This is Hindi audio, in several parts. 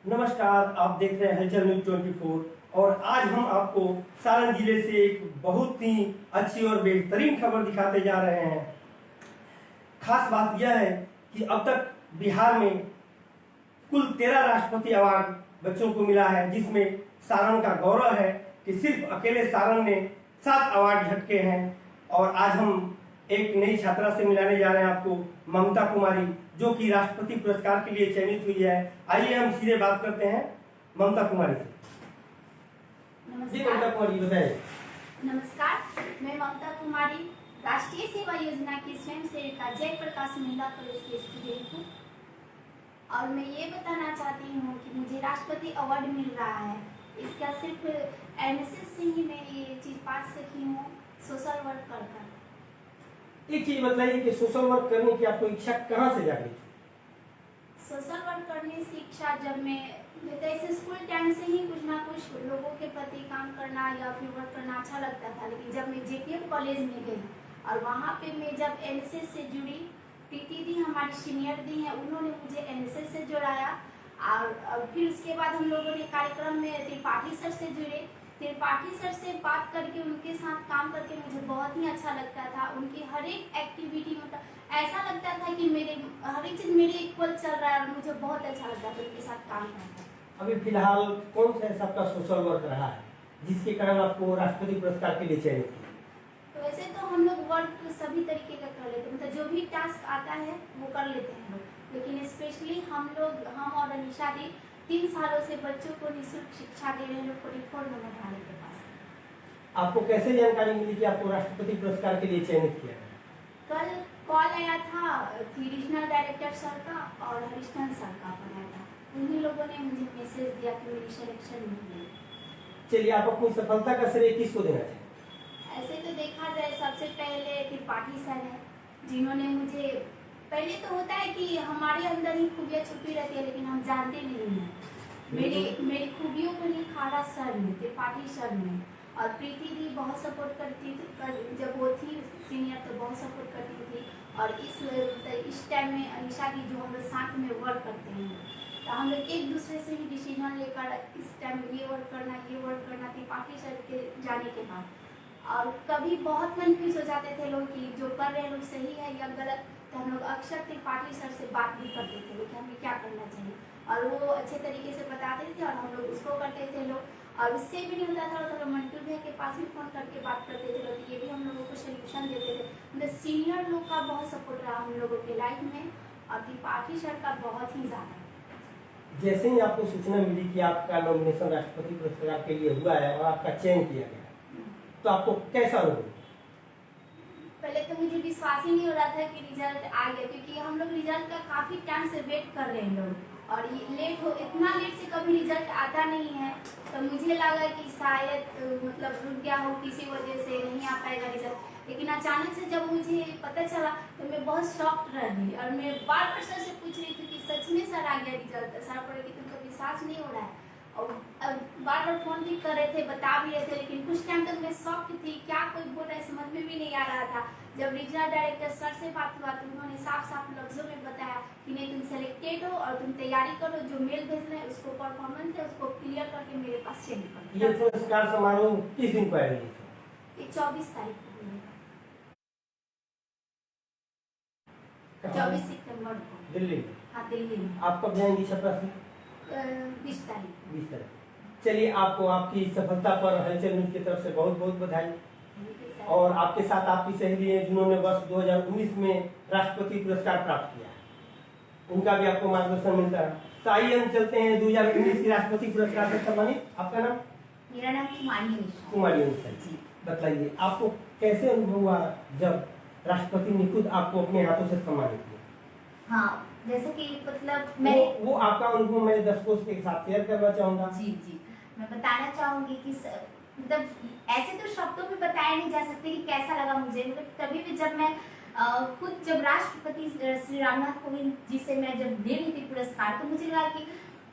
नमस्कार, आप देख रहे हैं हलचल न्यूज 24 और आज हम आपको सारण जिले से एक बहुत ही अच्छी और बेहतरीन खबर दिखाते जा रहे हैं। खास बात यह है कि अब तक बिहार में कुल 13 राष्ट्रपति अवार्ड बच्चों को मिला है, जिसमें सारण का गौरव है कि सिर्फ अकेले सारण ने 7 अवार्ड झटके हैं। और आज हम एक नई छात्रा से मिलाने जा रहे हैं आपको, ममता कुमारी, जो कि राष्ट्रपति पुरस्कार के लिए चयनित हुई है। आइए हम सीधे बात करते हैं ममता कुमारी से। जी ममता कुमारी, बताइए। नमस्कार, मैं ममता कुमारी राष्ट्रीय सेवा योजना की स्वयं सेविका जयप्रकाश महिला कॉलेज की स्टूडेंट हूँ और मैं ये बताना चाहती हूँ कि मुझे राष्ट्रपति अवार्ड मिल रहा है। इसका सिर्फ एनएसएस से ही मैं ये चीज़ पा सकी हूँ, सोशल वर्क कर। एक चीज बताइए कि सोशल वर्क करने की आपको इच्छा कहाँ से जागी? सोशल वर्क करने की इच्छा जब मैं ऐसे स्कूल टाइम से ही कुछ ना कुछ लोगों के प्रति काम करना या फिर वर्क करना अच्छा लगता था। लेकिन जब मैं जेपीएम कॉलेज में गई और वहाँ पे मैं जब एनएसएस से जुड़ी, प्रीति दी हमारी सीनियर दी हैं, उन्होंने मुझे एनएसएस से जोड़ाया। और फिर उसके बाद हम लोगों ने कार्यक्रम में त्रिपाठी सर से जुड़े। त्रिपाठी सर से बात करके उनके साथ काम करके मुझे बहुत ही अच्छा लगता था। उनकी हर एक एक्टिविटी मतलब ऐसा लगता था कि मेरे हर एक चीज़ मेरे इक्वल चल रहा है और मुझे बहुत अच्छा लगता था उनके साथ काम करना। अभी फिलहाल कौन सा ऐसा आपका सोशल वर्क रहा है जिसके कारण आपको राष्ट्रपति पुरस्कार के लिए चयनित किया? तो वैसे तो हम लोग वर्क सभी तरीके का कर लेते हैं, मतलब जो भी टास्क आता है वो कर लेते हैं। लेकिन स्पेशली हम और अनिशा दी 3 सालों से बच्चों को निःशुल्क शिक्षा दे रहे हैं 44 नंबर थाने के पास। आपको कैसे जानकारी मिली कि आपको राष्ट्रपति पुरस्कार के लिए चयनित किया गया? कल कॉल आया था रीजनल डायरेक्टर सर का और हरीशचंद्र सर का आया था। उन्हीं लोगों ने मुझे मैसेज दिया कि मेरी सिलेक्शन हुई है। चलिए, आप अपनी सफलता का श्रेय किसको देना चाहिए? ऐसे तो देखा जाए सबसे पहले त्रिपाठी सर है, जिन्होंने मुझे पहले तो होता है कि हमारे अंदर ही खूबियाँ छुपी रहती है लेकिन हम जानते नहीं हैं। मेरी खूबियों को निखारा सर ने, त्रिपाठी सर ने। और प्रीति दी बहुत सपोर्ट करती थी, जब वो थी सीनियर तो बहुत सपोर्ट करती थी। और इस टाइम में अनिशा दी जो हम लोग साथ में वर्क करते हैं, तो हम लोग एक दूसरे से ही डिसीजन लेकर इस टाइम ये वर्क करना त्रिपाठी सर के जाने के बाद। और कभी बहुत कन्फ्यूज हो जाते थे लोग कि जो कर रहे हैं लोग सही है या गलत, तो हम लोग अक्सर त्रिपाठी सर से बात भी करते थे कि हमें क्या करना चाहिए और वो अच्छे तरीके से बताते थे और हम लोग उसको करते थे लोग। और उससे भी नहीं होता था तो मंटू भैया के पास भी फ़ोन करके बात करते थे लोग, ये भी हम लोगों को सोल्यूशन देते थे। मतलब सीनियर लोग का बहुत सपोर्ट रहा हम लोगों के लाइफ में और त्रिपाठी सर का बहुत ही ज़्यादा। जैसे ही आपको सूचना मिली कि आपका नॉमिनेशन राष्ट्रपति पुरस्कार के लिए हुआ है और आपका चयन किया गया, तो आपको कैसा अनुभव? पहले तो मुझे विश्वास ही नहीं हो रहा था कि रिजल्ट आ गया, क्योंकि हम लोग रिजल्ट का काफ़ी टाइम से वेट कर रहे हैं लोग और ये इतना लेट से कभी रिजल्ट आता नहीं है। तो मुझे लगा कि शायद मतलब रुक गया हो, किसी वजह से नहीं आ पाएगा रिजल्ट। लेकिन अचानक से जब मुझे पता चला तो मैं बहुत शॉक्ड रह गई और मैं बार बार सर से पूछ रही थी कि सच में सर आ गया रिजल्ट। सर बोले कि तुमको विश्वास नहीं हो रहा है और बार बार फ़ोन भी कर रहे थे, बता भी रहे थे, लेकिन कुछ टाइम तक मैं शॉक थी, क्या कोई बोल रहा है समझ में भी नहीं आ रहा था। जब रीजनल डायरेक्टर सर से बात हुआ तो उन्होंने साफ साफ लफ्ज़ों में बताया कि नहीं, तुम सेलेक्टेड हो और तुम तैयारी करो, जो मेल भेज रहे हैं उसको परफॉर्मेंस है उसको क्लियर करके मेरे पास सेंड करो। ये पुरस्कार समारोह किस दिन को आएगा? ये 24 तारीख को हुआ, 24 सितंबर को दिल्ली में। हाँ, दिल्ली में। आप कब जाएंगी छपरा से? 20 तारीख। 20 तारीख। चलिए, आपको आपकी सफलता पर हलचल न्यूज की तरफ से बहुत बहुत बधाई। और आपके साथ आपकी सहेली है जिन्होंने वर्ष 2019 में राष्ट्रपति पुरस्कार प्राप्त किया, उनका भी आपको मार्गदर्शन मिलता है। तो आइए हम चलते हैं 2019 की राष्ट्रपति पुरस्कार से सम्मानित। आपका नाम? मेरा नाम कुमारी अनिशा जी। बताइए, आपको कैसे अनुभव हुआ जब राष्ट्रपति ने खुद आपको अपने हाथों से सम्मानित किया? हाँ, जैसे कि मतलब वो आपका अनुभव मैं दर्शकों के साथ शेयर करना चाहूँगा। जी मैं बताना चाहूँगी कि मतलब ऐसे तो शब्दों में बताया नहीं जा सकते कि कैसा लगा मुझे। मतलब कभी भी जब मैं खुद जब राष्ट्रपति श्री रामनाथ कोविंद जी से मैं जब दे रही थी पुरस्कार, तो मुझे लगा कि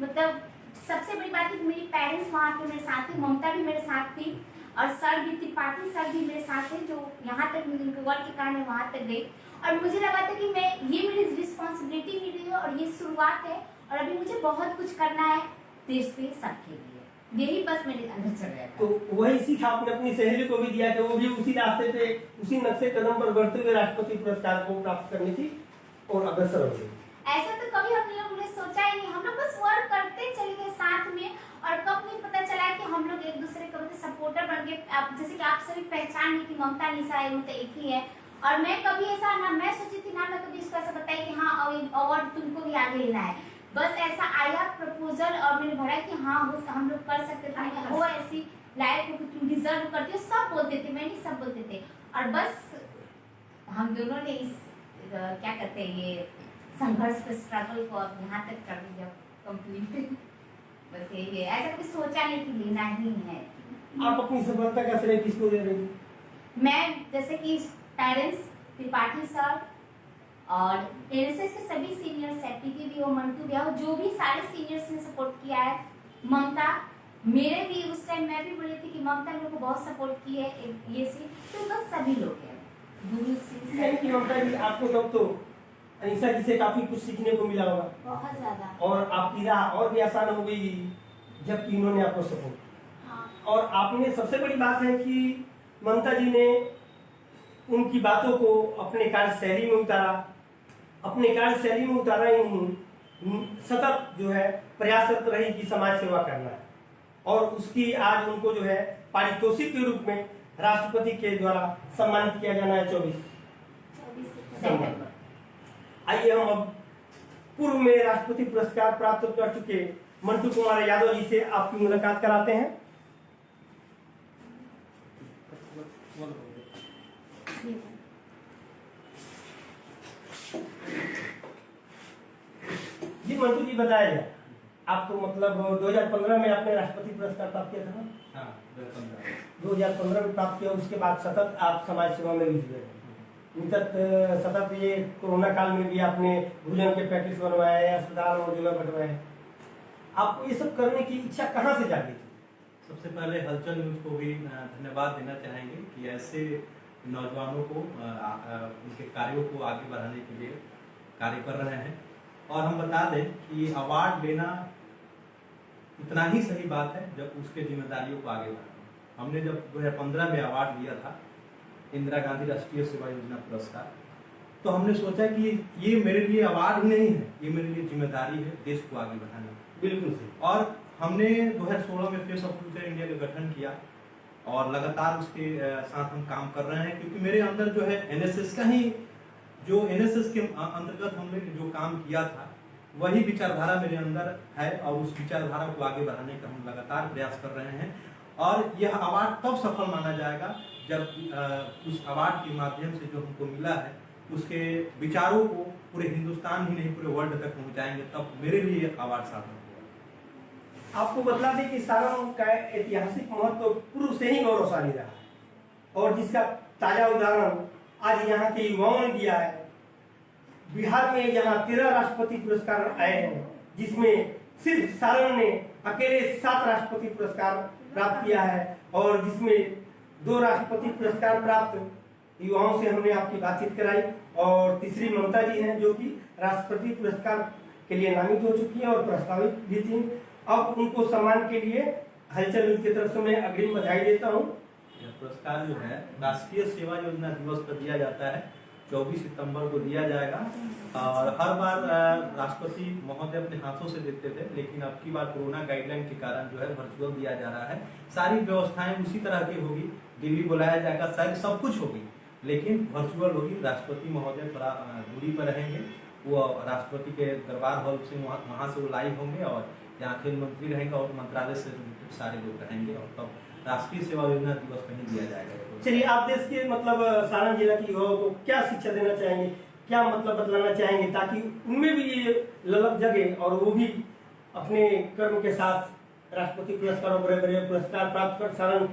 मतलब सबसे बड़ी बात है कि मेरी पेरेंट्स वहाँ पे मेरे साथ थी, ममता भी मेरे साथ थी और सर भी, त्रिपाठी सर भी मेरे साथ थे, जो यहाँ तक उनके वर्क के कारण मैं वहाँ तक गई। और मुझे लगा था कि मैं ये मेरी रिस्पॉन्सिबिलिटी मिली है और ये शुरुआत है और अभी मुझे बहुत कुछ करना है देश पे, सबके लिए। यही बस मेरे अंदर चल रहा था। तो वही सीख आपने अपनी सहेली को भी दिया कि वो भी उसी रास्ते पे, उसी नक्शे कदम पर बढ़ते हुए राष्ट्रपति पुरस्कार को प्राप्त करने की और अग्रसर हो गई। ऐसा तो कभी हम लोग ने सोचा ही नहीं, हम लोग बस वर्क करते चले गए साथ में, और कब नहीं पता चला कि हम लोग एक दूसरे का मतलब सपोर्टर बन गए। जैसे कि आप सभी पहचान ली कि ममता निशा है, तो एक ही है। और मैं कभी ऐसा ना मैं सोची थी ना मैं कभी इसको ऐसा बताई कि हाँ अवार्ड तुमको भी आगे लेना है। बस ऐसा आया प्रपोजल और मैंने भरा कि हाँ हम लोग कर सकते थे, वो ऐसी लायक हो कि तुम डिजर्व करती हो, सब बोलते थे, मैं नहीं सब बोलते थे। और बस हम दोनों ने इस क्या कहते हैं ये संघर्ष पे स्ट्रगल को अब यहाँ तक कर दिया कंप्लीट। बस यही है, ऐसा कभी सोचा नहीं कि लेना ही है। आप अपनी सफलता का श्रेय किसको दे रही? मैं जैसे कि पेरेंट्स, त्रिपाठी सर और एनएसएस के सभी सीनियर्स, एपीटी भी हो, मंटू भी हो, जो भी सारे सीनियर्स ने सपोर्ट किया है। ममता मेरे भी उस टाइम मैं भी बोली थी कि ममता लोग को बहुत सपोर्ट की है ये सी, तो बस सभी लोग हैं। गुरु कि ममता जी आपको तब तो अनीसा जी से काफी कुछ सीखने को मिला होगा, बहुत ज्यादा, और आपकी राह और भी आसान हो गई जबकि उन्होंने आपको सपोर्ट। हाँ। और आपने सबसे बड़ी बात है कि ममता जी ने उनकी बातों को अपने कार्यशैली में उतारा, अपने कार्यशैली में उतारा ही नहीं, सतत जो है प्रयासरत रही कि समाज सेवा करना है, और उसकी आज उनको जो है पारितोषिक के रूप में राष्ट्रपति के द्वारा सम्मानित किया जाना है 24 सितंबर। आइए हम अब पूर्व में राष्ट्रपति पुरस्कार प्राप्त कर चुके मंटू कुमार यादव जी से आपकी मुलाकात कराते हैं। जी मंटू जी बताया जाए, आप तो मतलब 2015 में आपने राष्ट्रपति पुरस्कार प्राप्त किया था ना? हाँ, 2015 में प्राप्त किया, उसके बाद सतत आप समाज सेवा में जुटे रहे। सतत ये कोरोना काल में भी आपने भोजन के पैकेट्स बनवाए, अस्पताल और जगह बंटवाए। आपको ये सब करने की इच्छा कहाँ से जागी थी? सबसे पहले हलचल न्यूज को भी धन्यवाद देना चाहेंगे कि ऐसे नौजवानों को उनके कार्यों को आगे बढ़ाने के लिए कार्य कर रहे हैं। और हम बता दें कि अवार्ड लेना इतना ही सही बात है जब उसके जिम्मेदारियों को आगे बढ़ाना। हमने जब 2015 में अवार्ड लिया था इंदिरा गांधी राष्ट्रीय सेवा योजना पुरस्कार, तो हमने सोचा कि ये मेरे लिए अवार्ड ही नहीं है, ये मेरे लिए जिम्मेदारी है देश को आगे बढ़ाने की। बिल्कुल सही। और हमने 2016 में फेस ऑफ फ्यूचर इंडिया का गठन किया और लगातार उसके साथ हम काम कर रहे हैं, क्योंकि मेरे अंदर जो है एनएसएस का ही जो एनएसएस के अंतर्गत हमने जो काम किया था वही विचारधारा मेरे अंदर है, और उस विचारधारा को आगे बढ़ाने का हम लगातार प्रयास कर रहे हैं। और यह अवार्ड तब सफल माना जाएगा जब उस अवार्ड के माध्यम से जो हमको मिला है उसके विचारों को पूरे हिंदुस्तान ही नहीं पूरे वर्ल्ड तक पहुंचाएंगे, तब मेरे लिए अवार्ड सार्थक होगा। आपको बतला दें कि सारण का ऐतिहासिक महत्व पूर्व से ही गौरवशाली रहा है, और जिसका ताजा उदाहरण आज यहाँ के युवाओं ने दिया है। बिहार में यहाँ 13 राष्ट्रपति पुरस्कार आए हैं, जिसमें सिर्फ सारण ने अकेले 7 राष्ट्रपति पुरस्कार प्राप्त किया है, और जिसमें 2 राष्ट्रपति पुरस्कार प्राप्त युवाओं से हमने आपकी बातचीत कराई, और तीसरी ममता जी हैं जो कि राष्ट्रपति पुरस्कार के लिए नामित हो चुकी है और प्रस्तावित भी थी। अब उनको सम्मान के लिए हलचल न्यूज की तरफ से मैं अग्रिम बधाई देता हूँ। यह पुरस्कार जो है राष्ट्रीय सेवा योजना दिवस पर दिया जाता है, 24 सितंबर को दिया जाएगा। और हर बार राष्ट्रपति महोदय अपने हाथों से देते थे, लेकिन अब की बार कोरोना गाइडलाइन के कारण जो है वर्चुअल दिया जा रहा है। सारी व्यवस्थाएं उसी तरह की होगी, दिल्ली बुलाया जाएगा, शायद सब कुछ होगी लेकिन वर्चुअल होगी। राष्ट्रपति महोदय थोड़ा दूरी पर रहेंगे, वो राष्ट्रपति के दरबार हॉल से वहाँ से वो लाइव होंगे, और यहाँ खेल मंत्री रहेंगे और मंत्रालय से रिलेटेड सारे लोग रहेंगे, और तब राष्ट्रीय सेवा योजना दिवस कहीं दिया जाएगा। चलिए, आप देश के मतलब सारण जिला की युवाओं को क्या शिक्षा देना चाहेंगे, क्या मतलब बतलाना चाहेंगे, ताकि उनमें भी ये ललक जगे और वो भी अपने कर्म के साथ राष्ट्रपति पुरस्कार और बड़े बड़े पुरस्कार प्राप्त कर सारण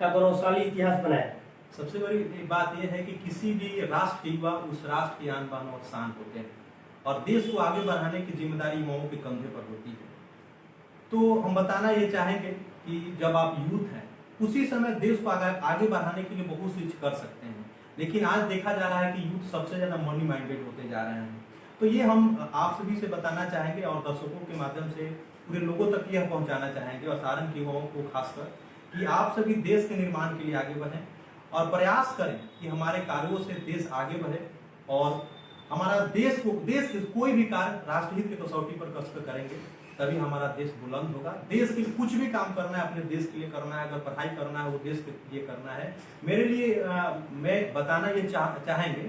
का गौरवशाली इतिहास बनाए? सबसे बड़ी बात यह है कि किसी भी राष्ट्र के युवा उस राष्ट्र की आन बान और शान होते हैं, और देश को आगे बढ़ाने की जिम्मेदारी युवाओं के कंधे पर होती है। तो हम बताना ये चाहेंगे कि जब आप यूथ हैं उसी समय देश को आगे बढ़ाने के लिए बहुत चीज कर सकते हैं, लेकिन आज देखा जा रहा है कि यूथ सबसे ज्यादा मनी माइंडेड होते जा रहे हैं। तो ये हम आप सभी से बताना चाहेंगे और दर्शकों के माध्यम से पूरे लोगों तक यह पहुंचाना चाहेंगे और सारण के युवाओं को खासकर कि आप सभी देश के निर्माण के लिए आगे बढ़ें और प्रयास करें कि हमारे कार्यों से देश आगे बढ़े और हमारा देश के कोई भी कार्य राष्ट्रहित की कसौटी पर कसकर करेंगे तभी हमारा देश बुलंद होगा। देश के लिए कुछ भी काम करना है, अपने देश के लिए करना है, अगर पढ़ाई करना है वो देश के लिए करना है। मेरे लिए मैं बताना ये चाहेंगे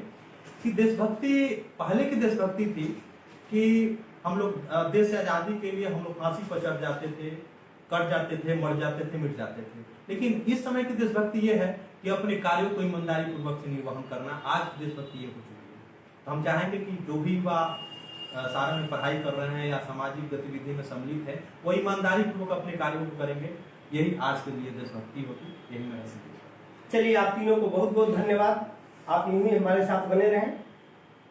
कि देशभक्ति पहले की देशभक्ति थी कि हम लोग देश से आजादी के लिए हम लोग फांसी पर चढ़ जाते थे, कट जाते थे, मर जाते थे, मिट जाते थे। लेकिन इस समय की देशभक्ति ये है कि अपने कार्यों को ईमानदारी पूर्वक से निर्वहन करना। आज की देशभक्ति ये हो चुकी है। तो हम चाहेंगे कि जो भी युवा सारण में पढ़ाई कर रहे हैं या सामाजिक गतिविधि में सम्मिलित है वो ईमानदारी पूर्वक अपने कार्यों को करेंगे। यही आज के लिए देशभक्ति होती, यही मेरा संदेश। चलिए, आप तीनों को बहुत बहुत धन्यवाद। आप यूं ही हमारे साथ बने रहें।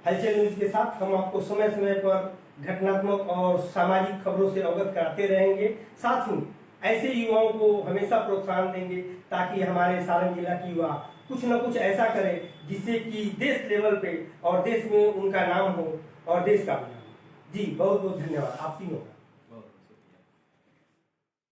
हलचल न्यूज के साथ हम आपको समय समय पर घटनात्मक और सामाजिक खबरों से अवगत कराते रहेंगे। साथ ही ऐसे युवाओं को हमेशा प्रोत्साहन देंगे ताकि हमारे सारण जिला की युवा कुछ न कुछ ऐसा करे जिससे कि देश लेवल पे और देश में उनका नाम हो और देश का भी नाम हो। जी बहुत बहुत धन्यवाद आप तीनों का।